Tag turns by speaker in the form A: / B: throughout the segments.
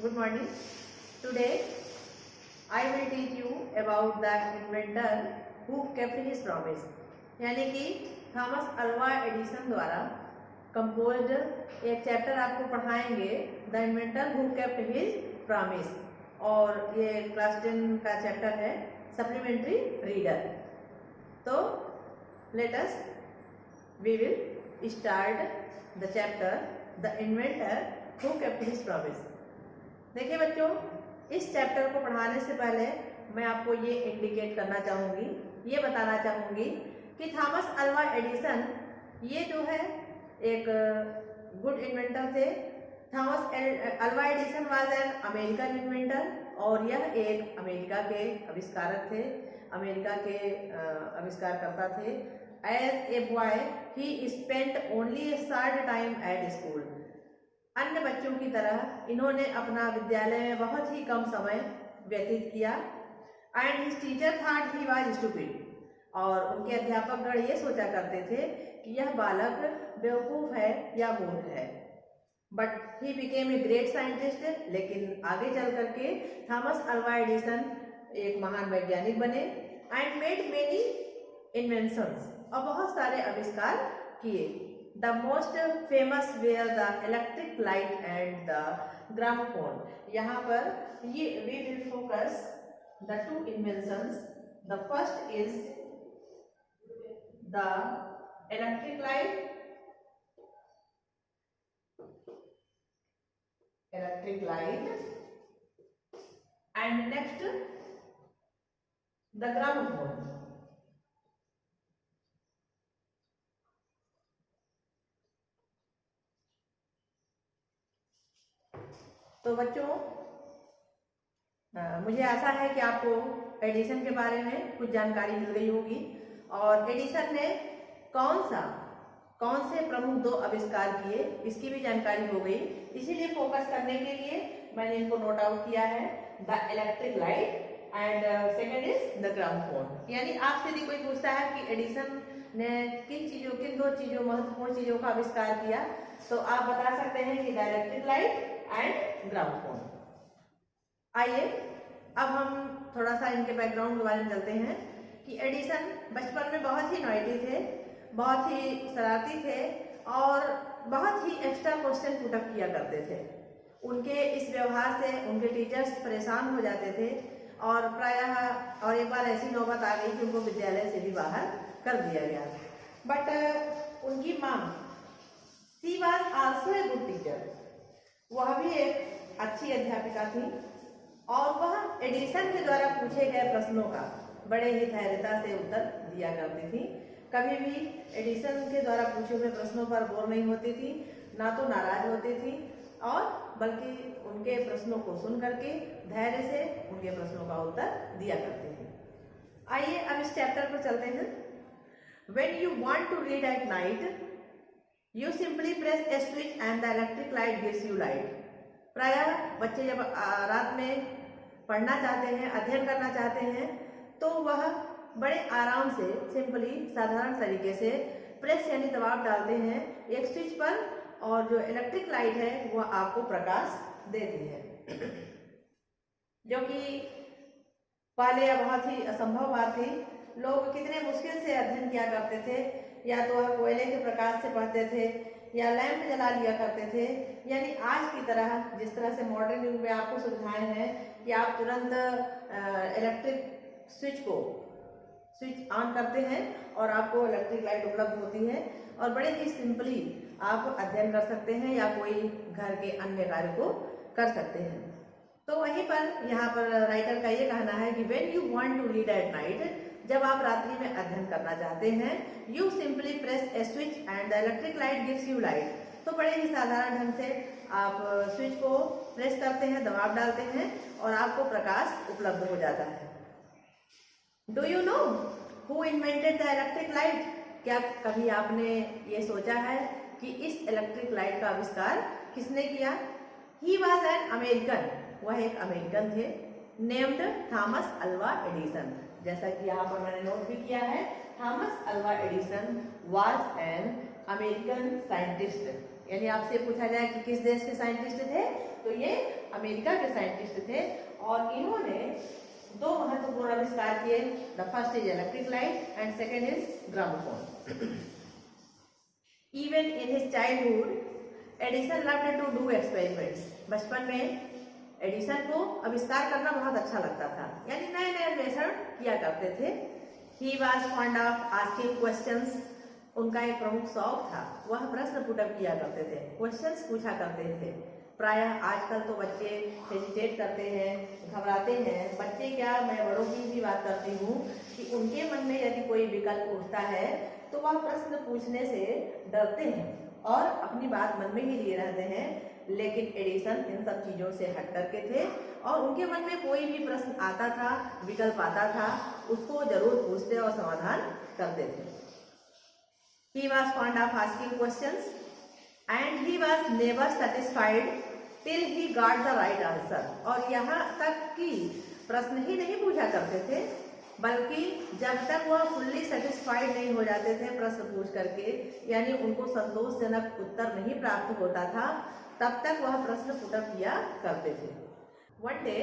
A: Good morning. Today I will teach you about the inventor who kept his promise. यानी कि Thomas Alva Edison द्वारा composed एक chapter आपको पढ़ाएंगे, the inventor who kept his promise, और ये class 10 का चैप्टर है, सप्लीमेंट्री रीडर। तो let us we will start the chapter the inventor who kept his promise. देखिए बच्चों, इस चैप्टर को पढ़ाने से पहले मैं आपको ये इंडिकेट करना चाहूँगी, ये बताना चाहूँगी कि थॉमस अल्वा एडिसन ये जो है एक गुड इन्वेंटर थे। Thomas Alva Edison was an American inventor, और यह एक अमेरिका के आविष्कारक थे, अमेरिका के आविष्कारकर्ता थे। As a boy he spent only a short time at school. अन्य बच्चों की तरह इन्होंने अपना विद्यालय में बहुत ही कम समय व्यतीत किया। And his teacher thought he was stupid, और उनके अध्यापकगण ये सोचा करते थे कि यह बालक बेवकूफ़ है या मूर्ख है। But he became a great scientist, लेकिन आगे चल करके थॉमस अल्वा एडिसन एक महान वैज्ञानिक बने। एंड मेड मेनी इन्वेंशंस, और बहुत सारे आविष्कार किए। The most famous were the electric light and the gramophone. यहाँ पर ये we will focus the two inventions. The first is the electric light, and next the gramophone. तो बच्चों, मुझे आशा है कि आपको एडिसन के बारे में कुछ जानकारी मिल गई होगी, और एडिसन ने कौन से प्रमुख दो आविष्कार किए इसकी भी जानकारी हो गई। इसीलिए फोकस करने के लिए मैंने इनको नोट आउट किया है, the electric light and second is the gramophone. यानी आपसे यदि कोई पूछता है कि एडिसन ने किन दो चीजों महत्वपूर्ण चीजों का आविष्कार किया, तो आप बता सकते हैं कि the electric light and gramophone. आइए अब हम थोड़ा सा इनके बैकग्राउंड के बारे में चलते हैं कि एडिसन बचपन में बहुत ही नॉइटी थे, बहुत ही शरारती थे, और बहुत ही एक्स्ट्रा क्वेश्चन पुटअप किया करते थे। उनके इस व्यवहार से उनके टीचर्स परेशान हो जाते थे, और प्रायः और एक बार ऐसी नौबत आ गई कि उनको विद्यालय से भी बाहर कर दिया गया। बट उनकी माँ she was also a good teacher, वह भी एक अच्छी अध्यापिका थी, और वह एडिसन के द्वारा पूछे गए प्रश्नों का बड़े ही धैर्यता से उत्तर दिया करती थी। कभी भी एडिसन के द्वारा पूछे हुए प्रश्नों पर बोर नहीं होती थी, ना तो नाराज होती थी, और बल्कि उनके प्रश्नों को सुन करके धैर्य से उनके प्रश्नों का उत्तर दिया करती थी। आइए अब इस चैप्टर पर चलते हैं। When you want to read at night, you simply press a switch and the electric light gives you light. प्रायः बच्चे जब रात में पढ़ना चाहते हैं, अध्ययन करना चाहते हैं, तो वह बड़े आराम से सिंपली साधारण तरीके से प्रेस यानी दबाव डालते हैं एक स्विच पर, और जो इलेक्ट्रिक लाइट है वह आपको प्रकाश देती है, जो कि पहले यह बहुत ही असंभव बात थी। लोग कितने मुश्किल से अध्ययन किया करते थे, या तो वह कोयले के प्रकाश से पढ़ते थे या लैंप जला लिया करते थे। यानी आज की तरह जिस तरह से मॉडर्न युग में आपको सुविधाएं हैं कि आप तुरंत इलेक्ट्रिक स्विच ऑन करते हैं और आपको इलेक्ट्रिक लाइट उपलब्ध होती है, और बड़े ही सिंपली आप अध्ययन कर सकते हैं या कोई घर के अन्य कार्य को कर सकते हैं। तो वहीं पर यहाँ पर राइटर का ये कहना है कि when you want to read at night, जब आप रात्रि में अध्ययन करना चाहते हैं, you simply press a switch and the electric light gives you light. तो बड़े ही साधारण ढंग से आप स्विच को प्रेस करते हैं, दबाव डालते हैं, और आपको प्रकाश उपलब्ध हो जाता है। Do you know who invented the electric light? क्या कभी आपने ये सोचा है कि इस इलेक्ट्रिक लाइट का आविष्कार किसने किया? ही वॉज एन अमेरिकन, वह एक अमेरिकन थे, नेम्ड थॉमस अल्वा एडिसन। जैसा कि यहाँ पर मैंने नोट भी किया है, Thomas Alva Edison was an American scientist, यानी आपसे पूछा जाए कि किस देश के साइंटिस्ट थे, तो ये अमेरिका के साइंटिस्ट थे। और इन्होंने दो महत्वपूर्ण आविष्कार किए। The first is electric light and second is gramophone. Even in his childhood Edison loved to do experiments. बचपन में एडिसन को आविष्कार करना बहुत अच्छा लगता था, यानी नए नए मेथड किया करते थे। He was fond of asking questions. उनका एक प्रमुख शौक था, वह प्रश्न पुटअप किया करते थे, क्वेश्चंस पूछा करते थे। प्रायः आजकल तो बच्चे हेजिटेट करते हैं, घबराते हैं। बच्चे क्या, मैं बड़ों की भी बात करती हूँ कि उनके मन में यदि कोई विकल्प उठता है तो वह प्रश्न पूछने से डरते हैं और अपनी बात मन में ही लिए रहते हैं। लेकिन एडिसन इन सब चीजों से हट करके थे और उनके मन में कोई भी प्रश्न आता था, विकल्प आता था, उसको जरूर पूछते और समाधान करते थे। He was fond of asking questions and he was never satisfied till he got the right answer। और यहाँ तक कि प्रश्न ही नहीं पूछा करते थे, बल्कि जब तक वह फुल्ली सेटिस्फाइड नहीं हो जाते थे प्रश्न पूछ करके, यानी उनको संतोषजनक उत्तर नहीं प्राप्त होता था, तब तक वह प्रश्न पुटअप किया करते थे। One day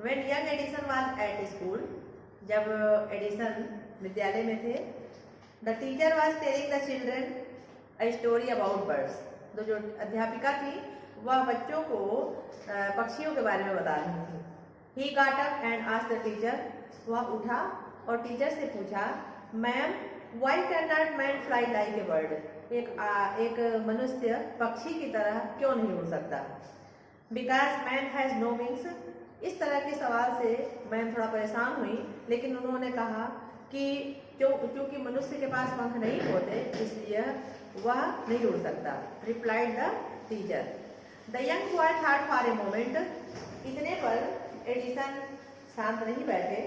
A: when young Edison was at school, जब एडिसन विद्यालय में थे, the teacher was telling the children a story about birds. तो जो अध्यापिका थी वह बच्चों को पक्षियों के बारे में बता रही थी। He got up and asked the teacher. वह उठा और टीचर से पूछा, ma'am why can not man fly like a bird. एक मनुष्य पक्षी की तरह क्यों नहीं उड़ सकता। Because man has no wings. इस तरह के सवाल से मैम थोड़ा परेशान हुई, लेकिन उन्होंने कहा कि चूंकि मनुष्य के पास पंख नहीं होते इसलिए वह नहीं उड़ सकता। Replied the teacher. The young boy thought for a moment. इतने पर एडिसन शांत नहीं बैठे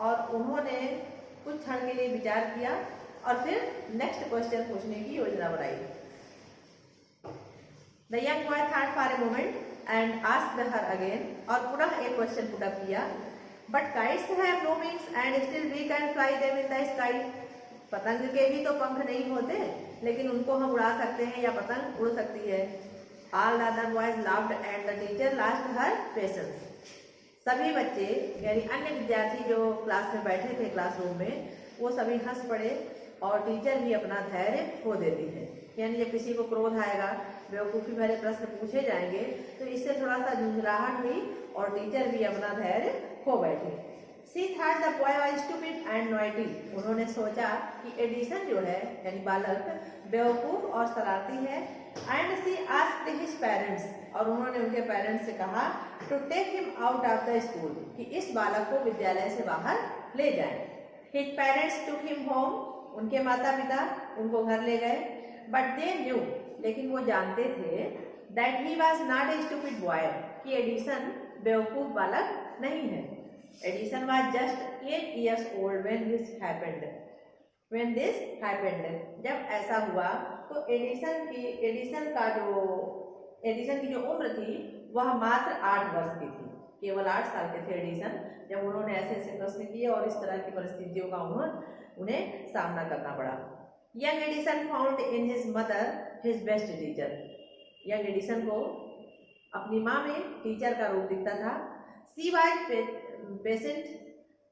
A: और उन्होंने कुछ क्षण के लिए विचार किया और फिर नेक्स्ट क्वेश्चन पूछने की योजना बनाई। The young boy thought for a moment and asked her again. और पुनः एक क्वेश्चन पुटअप किया। But kites have no wings and still we can fly them in the sky. पतंग के भी तो पंख नहीं होते, लेकिन उनको हम उड़ा सकते हैं या पतंग उड़ सकती है। All the other boys laughed and the teacher lost her patience. सभी बच्चे यानी अन्य विद्यार्थी जो क्लास में बैठे थे क्लासरूम में, वो सभी हंस पड़े और टीचर भी अपना धैर्य खो देती है। यानी जब किसी को क्रोध आएगा, बेवकूफ़ी भरे प्रश्न पूछे जाएंगे, तो इससे थोड़ा सा झुंझलाहट हुई और टीचर भी अपना धैर्य खो बैठे। She thought the boy was stupid and naughty. उन्होंने सोचा कि एडिसन जो है यानी बालक बेवकूफ और शरारती है। And she asked his parents. और उन्होंने उनके पेरेंट्स से कहा to take him out of the school, कि इस बालक को विद्यालय से बाहर ले जाएं। His parents took him home. उनके माता पिता उनको घर ले गए। But they knew. लेकिन वो जानते थे that he was not a stupid boy, कि एडिसन बेवकूफ बालक नहीं है। Edison was just 8 years old when this happened। जब ऐसा हुआ तो एडिसन की जो उम्र थी वह मात्र 8 वर्ष की थी। केवल 8 साल के थे एडिसन जब उन्होंने ऐसे ऐसे प्रश्न किए और इस तरह की परिस्थितियों का उन्हें सामना करना पड़ा। Young Edison found in his mother his best teacher. Young Edison को अपनी माँ में टीचर का रूप दिखता था। She was patience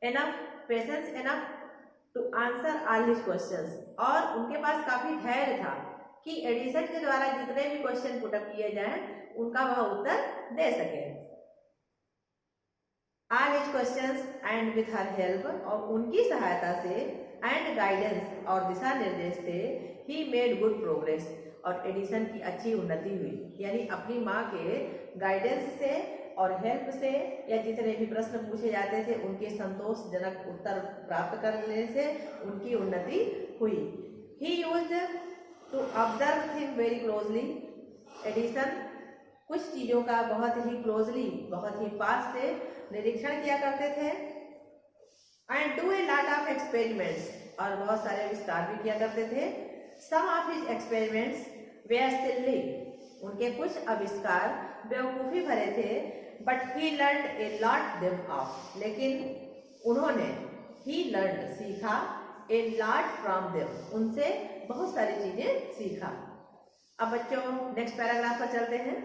A: enough to answer all his questions. और उनके पास काफी धैर्य था कि एडिसन के द्वारा जितने भी क्वेश्चन पुटअप किए जाएं उनका वह उत्तर दे सके। All his questions and with her help. और उनकी सहायता से एंड गाइडेंस और दिशा निर्देश से ही मेड गुड प्रोग्रेस। और एडिसन की अच्छी उन्नति हुई, यानी अपनी माँ के गाइडेंस से और हेल्प से या जितने भी प्रश्न पूछे जाते थे उनके संतोषजनक उत्तर प्राप्त करने से उनकी उन्नति हुई। He used to observe things very closely. Edison कुछ चीज़ों का बहुत ही क्लोजली, बहुत ही पास से निरीक्षण किया करते थे। And do a lot of experiments. और बहुत सारे आविष्कार भी किया करते थे। सम ऑफ हिज एक्सपेरिमेंट्स वेयर सिली। उनके कुछ आविष्कार बेवकूफ़ी भरे थे। But he learn a lot them of. लेकिन उन्होंने ही लर्न सीखा ए लॉट फ्रॉम देम। उनसे बहुत सारी चीजें सीखा। अब बच्चों नेक्स्ट पैराग्राफ पर चलते हैं।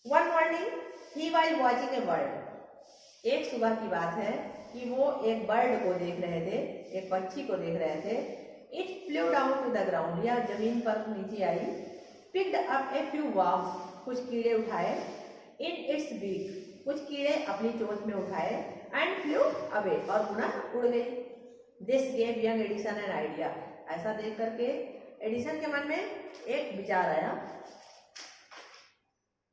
A: वन मॉर्निंग ही वाइल वॉचिंग ए बर्ड। एक सुबह की बात है कि वो एक बर्ड को देख रहे थे, एक पक्षी को देख रहे थे। It flew down to the ground, यह जमीन पर नीचे आई। Picked up a few worms, कुछ कीड़े उठाए। इन इट्स बीक, कुछ कीड़े अपनी चोंच में उठाए। एंड फ्लू अवे, और पुनः उड़ गई। This gave young Edison an idea. ऐसा देख करके एडिसन के मन में एक विचार आया।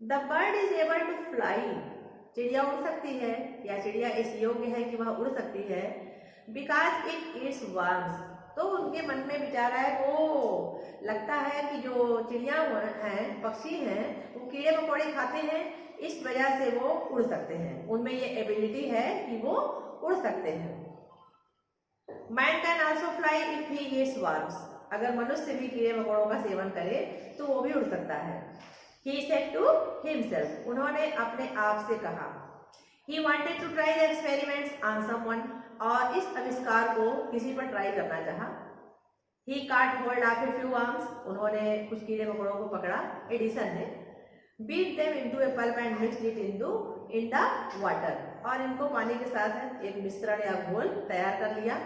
A: The bird is able to fly, चिड़िया उड़ सकती है या चिड़िया इस योग्य है कि वह उड़ सकती है। बिकॉज इट ईट्स वर्म्स, तो उनके मन में विचार आया, वो लगता है कि जो चिड़िया हैं, पक्षी हैं, वो कीड़े मकोड़े खाते हैं, इस वजह से वो उड़ सकते हैं। उनमें ये एबिलिटी है कि वो उड़ सकते हैं। Man can also fly if he eats worms, अगर मनुष्य भी कीड़े मकोड़ों का सेवन करे तो वो भी उड़ सकता है। He said to himself, उन्होंने अपने आप से कहा। He wanted to try the experiments on someone, और इस आविष्कार को किसी पर ट्राई करना चाहा। He caught hold of a few worms, उन्होंने कुछ कीड़े मकोड़ों को पकड़ा, एडिसन ने। Beat them into a pulp and mixed it in the water, और इनको पानी के साथ एक मिश्रण या घोल तैयार कर लिया।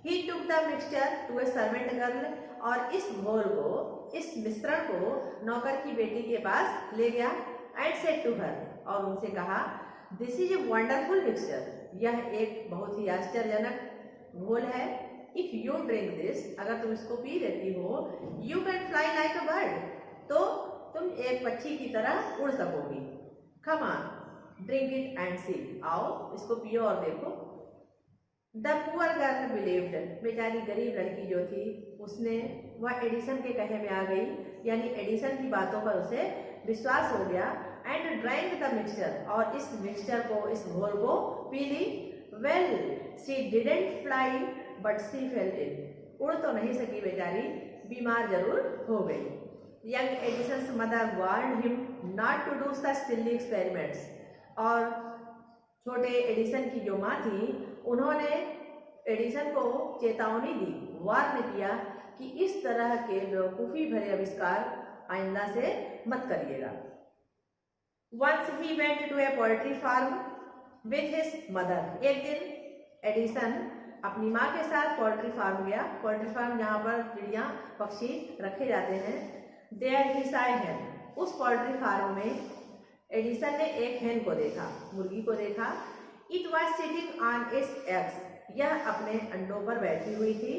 A: He took the mixture to a servant girl, और इस घोल को, इस मिश्रण को नौकर की बेटी के पास ले गया। एंड सेड टू हर, और उनसे कहा, this is a wonderful mixture, यह एक बहुत ही आश्चर्यजनक घोल है। इफ यू ड्रिंक दिस, अगर तुम इसको पी लेती हो, you can fly like a bird, तो तुम एक पक्षी की तरह उड़ सकोगी। Come on drink it and see, आओ इसको पियो और देखो। द पुअर गर्ल बिलीव्ड, बेचारी गरीब लड़की जो थी, उसने, वह एडिसन के कहे में आ गई, यानी एडिसन की बातों पर उसे विश्वास हो गया। एंड ड्रैंक द मिक्सचर, और इस मिक्सचर को, इस घोल को पी ली। Well she didn't fly but she fell ill, उड़ तो नहीं सकी बेचारी, बीमार जरूर हो गई। Young Edison's mother warned him not to do such silly experiments, और छोटे एडिसन की जो माँ थी, उन्होंने एडिसन को चेतावनी दी, वार्न किया कि इस तरह के बेवकूफ़ी भरे आविष्कार आइंदा से मत करिएगा। Once he went to a poultry farm with his mother, एक दिन एडिसन अपनी माँ के साथ पोल्ट्री फार्म गया। पोल्ट्री फार्म जहाँ पर चिड़िया पक्षी रखे जाते हैं। There he saw a hen, उस पोल्ट्री फार्म में एडिसन ने एक हेन को देखा, मुर्गी को देखा। It was sitting on its eggs, यह अपने अंडों पर बैठी हुई थी।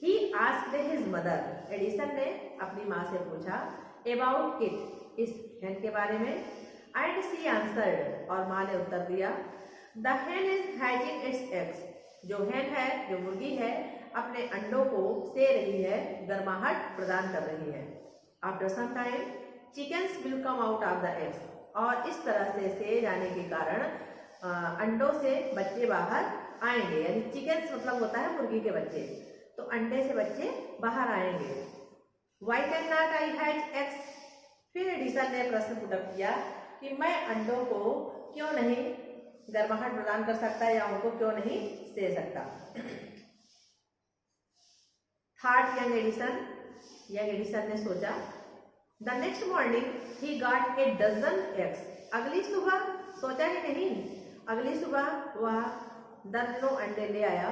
A: He asked his mother, Edison ने अपनी माँ से पूछा, about it, इस hen के बारे में। And she answered, और माँ ने उत्तर दिया, the hen is hatching its eggs, जो hen है, जो मुर्गी है, अपने अंडों को से रही है, गर्माहट प्रदान कर रही है। After some time, chickens will come out of the eggs, और इस तरह से जाने के कारण अंडों से बच्चे बाहर आएंगे, यानी चिकन्स मतलब होता है मुर्गी के बच्चे, तो अंडे से बच्चे बाहर आएंगे। Why cannot I hatch eggs? फिर एडिसन ने प्रश्न पुटअप किया कि मैं अंडों को क्यों नहीं गर्माहट प्रदान कर सकता या उनको क्यों नहीं से सकता। थॉट यंग एडिसन ने सोचा। The next morning he got a dozen eggs, अगली सुबह, सोचा ही नहीं, अगली सुबह वह दर्जनों अंडे ले आया।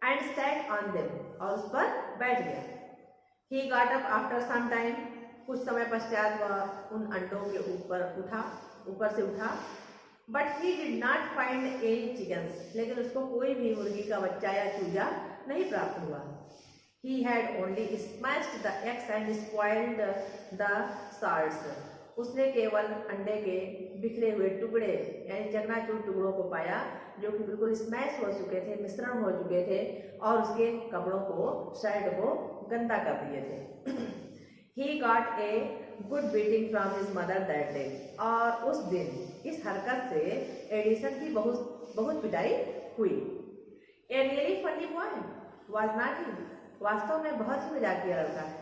A: एंड सैट ऑन देम, और उस पर बैठ गया। He got up after some time, कुछ समय पश्चात वह उन अंडों के ऊपर से उठा। But he did not find any chickens, लेकिन उसको कोई भी मुर्गी का बच्चा या चूजा नहीं प्राप्त हुआ। He had only smashed the eggs and spoiled the shards. उसने केवल अंडे के बिखरे हुए टुकड़े यानी चकनाचूर टुकड़ों को पाया, जो कि बिल्कुल स्मैश हो चुके थे, मिश्रण हो चुके थे, और उसके कपड़ों को, शर्ट को गंदा कर दिए थे। He got a good beating from his mother that day. और उस दिन इस हरकत से एडिसन की बहुत पिटाई हुई। A really funny boy was not he? वास्तव में बहुत ही मजाकिया लड़का है,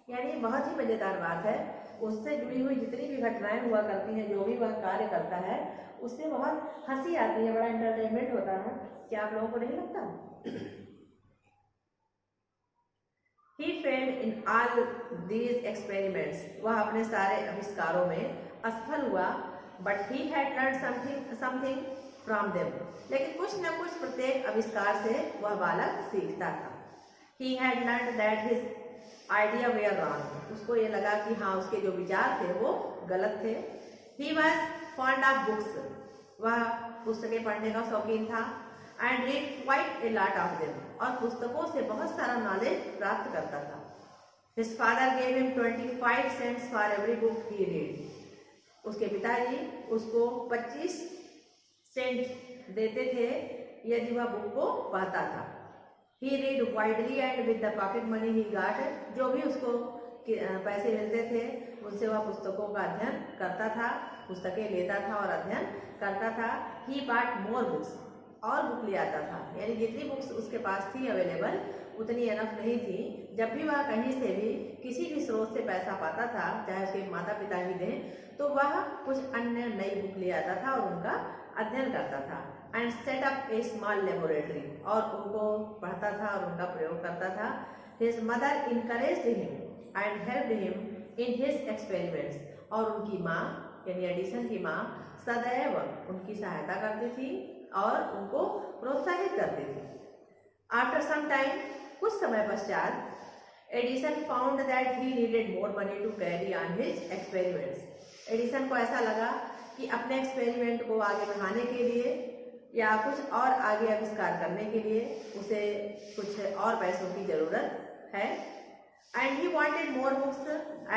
A: यानी बहुत ही मजेदार बात है। उससे जुड़ी हुई जितनी भी घटनाएं हुआ करती हैं, जो भी वह कार्य करता है, उससे बहुत हंसी आती है, बड़ा एंटरटेनमेंट होता है। क्या आप लोगों को नहीं लगता? He failed in all these experiments. वह अपने सारे आविष्कारों में असफल हुआ. But he had learned something from them. लेकिन कुछ न कुछ प्रत्येक आविष्कार से वह बालक सीखता था. He had learned that his idea were wrong. उसको ये लगा कि हाँ उसके जो विचार थे वो गलत थे. He was fond of books. वह पुस्तकें पढ़ने का शौकीन था. And read quite a lot of them. और पुस्तकों से बहुत सारा नॉलेज प्राप्त करता था. His father gave him 25 cents for every book he read. उसके पिताजी उसको 25 सेंट देते थे यदि वह बुक को पढ़ता था. He read widely and with the pocket money he got. जो भी उसको पैसे मिलते थे उनसे वह पुस्तकों का अध्ययन करता था, पुस्तकें लेता था और अध्ययन करता था. He bought more books. और बुक ले आता था. यानी जितनी बुक्स उसके पास थी अवेलेबल उतनी एनफ नहीं थी. जब भी वह कहीं से भी किसी भी स्रोत से पैसा पाता था, चाहे उसके माता पिता ही दें, तो वह कुछ अन्य नई बुक ले आता था और उनका अध्ययन करता था. And set up A small laboratory. और उनको पढ़ता था और उनका प्रयोग करता था. His mother encouraged him and helped him in his experiments. और उनकी माँ यानी एडिसन की माँ सदैव उनकी सहायता करती थी और उनको प्रोत्साहित करती थी. आफ्टर सम टाइम, कुछ समय पश्चात, Edison found that he needed more money to carry on his experiments. Edison को ऐसा लगा कि अपने एक्सपेरिमेंट को आगे बढ़ाने के लिए या कुछ और आगे आविष्कार करने के लिए उसे कुछ और पैसों की जरूरत है. And he wanted more books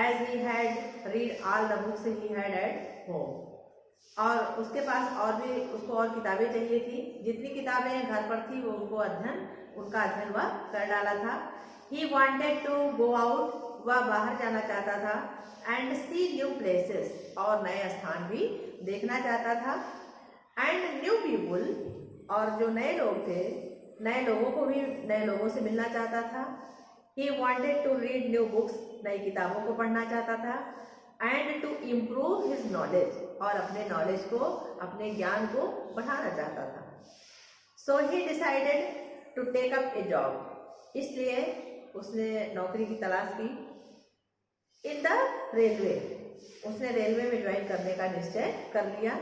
A: as he had read all the books he had at home. और उसके पास और भी उसको और किताबें चाहिए थी. जितनी किताबें घर पर थी वो उनका अध्ययन वह कर डाला था. He wanted to go out. वह बाहर जाना चाहता था. And see new places. और नए स्थान भी देखना चाहता था. And new people. और जो नए लोग थे, नए लोगों को भी नए लोगों से मिलना चाहता था. He wanted to read new books. नई किताबों को पढ़ना चाहता था. And to improve his knowledge. और अपने नॉलेज को, अपने ज्ञान को बढ़ाना चाहता था. So he decided to take up a job. इसलिए उसने नौकरी की तलाश की. In the railway. उसने रेलवे में ज्वाइन करने का निश्चय कर लिया.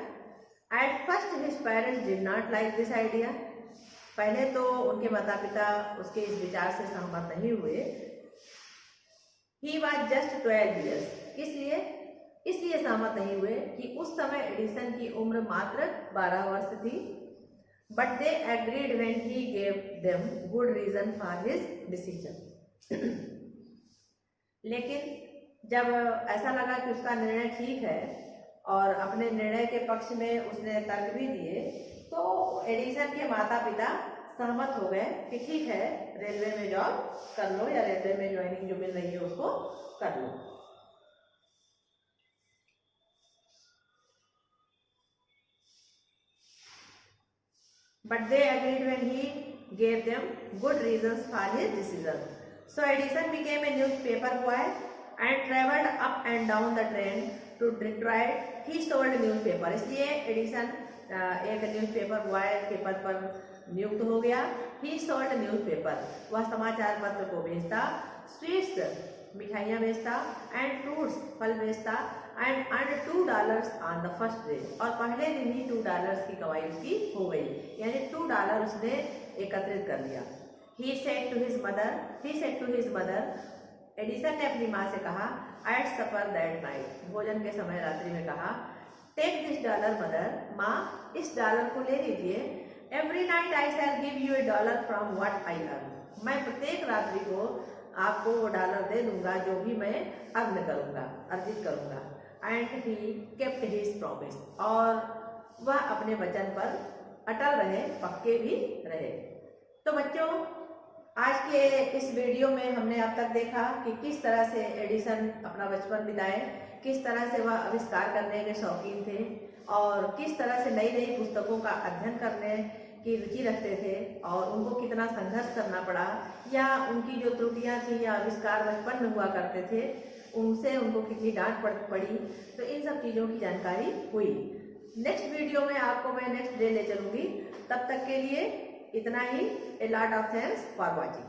A: At first his parents did not like this idea. पहले तो उनके माता पिता उसके इस विचार से सहमत नहीं हुए. He was just 12 years. इसलिए सहमत नहीं हुए कि उस समय एडिसन की उम्र मात्र 12 वर्ष थी. But they agreed when he gave them good reason for his decision. लेकिन जब ऐसा लगा कि उसका निर्णय ठीक है और अपने निर्णय के पक्ष में उसने तर्क भी दिए, तो एडिसन के माता पिता सहमत हो गए कि ठीक है, रेलवे में जॉब कर लो या रेलवे में ज्वाइनिंग जो मिल रही है उसको कर लो. But they agreed when he gave them good reasons for his decision. So Edison became a newspaper boy and traveled up and down the train to Detroit. He sold newspaper. इसलिए Edison एक newspaper boy के पद पर नियुक्त हो गया. He sold newspaper. वह समाचार पत्र को बेचता. Sweets, मिठाइयाँ बेचता. And fruits, फल बेचता. And earned $2 on the first day. और पहले दिन ही $2 की कमाई उसकी हो गई. यानी $2 उसने एकत्रित कर लिया. He said to his mother. Edison ने अपनी माँ से कहा at supper that night. भोजन के समय रात्रि में कहा take this dollar mother. माँ, इस डॉलर को ले लीजिए. Every night I shall give you $1 from what I earn. मैं प्रत्येक रात्रि को आपको वो $1 दे दूंगा जो भी मैं अर्जित करूंगा. And he kept his promise. और वह अपने वचन पर अटल रहे, पक्के भी रहे. तो बच्चों, आज के इस वीडियो में हमने अब तक देखा कि किस तरह से एडिसन अपना बचपन बिताए, किस तरह से वह आविष्कार करने के शौकीन थे और किस तरह से नई नई पुस्तकों का अध्ययन करने की रुचि रखते थे और उनको कितना संघर्ष करना पड़ा या उनकी जो त्रुटियां थी या आविष्कार बचपन में हुआ करते थे उनसे उनको कितनी डांट पड़ी. तो इन सब चीज़ों की जानकारी हुई. नेक्स्ट वीडियो में आपको मैं नेक्स्ट डे ले चलूँगी. तब तक के लिए इतना ही. A lot of thanks for watching.